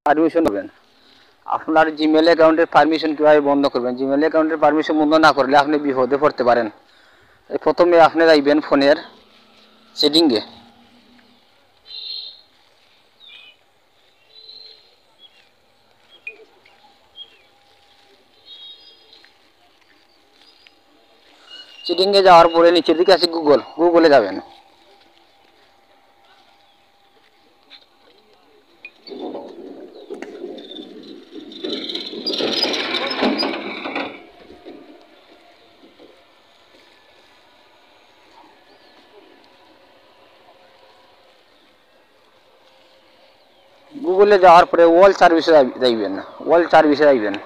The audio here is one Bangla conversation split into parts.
পারমিশন করবেন। আপনার জিমেল অ্যাকাউন্টের পারমিশন কীভাবে বন্ধ করবেন? জিমেল অ্যাকাউন্টের পারমিশন বন্ধ না করলে আপনি বিপদে পড়তে পারেন। প্রথমে আপনি যাইবেন ফোনের সেটিংয়ে। সেটিংয়ে যাওয়ার পরে নিচের দিকে আছে গুগলে যাবেন। গুগলে যাওয়ার পরে ওয়াল সার্ভিসে যাইবেন। ওয়াল সার্ভিসে যাইবেন।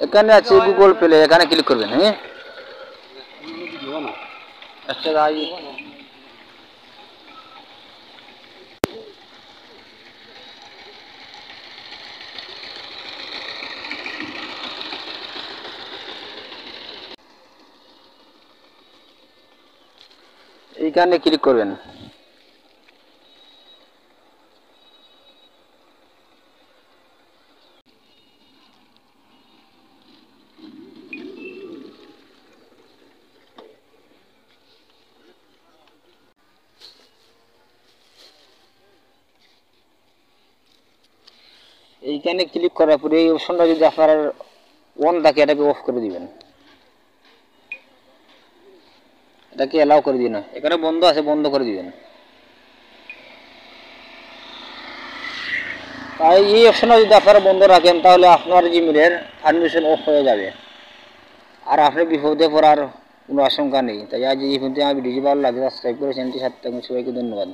এখানে আছে গুগল প্লে, এখানে ক্লিক করবেন। হ্যাঁ, আচ্ছা যাই। এইখানে ক্লিক করবেন। এইখানে ক্লিক করার পরে এই অপশনটা যদি আপনার অন থাকে এটাকে অফ করে দিবেন। এটাকে অ্যালাউ করে দিন। এখানে বন্ধ আছে, বন্ধ করে দিবেন। তাই এই অপশনটা যদি আপনারা বন্ধ রাখেন তাহলে আপনার জিমেলের পারমিশন অফ হয়ে যাবে, আর আপনি বিপদে পড়ার কোনো আশঙ্কা নেই। তাই আজ এই পর্যন্ত আমার ভিডিওটি ভালো লাগে সাবস্ক্রাইব করে চ্যানেলটি সাথে থাকুন। সবাইকে ধন্যবাদ।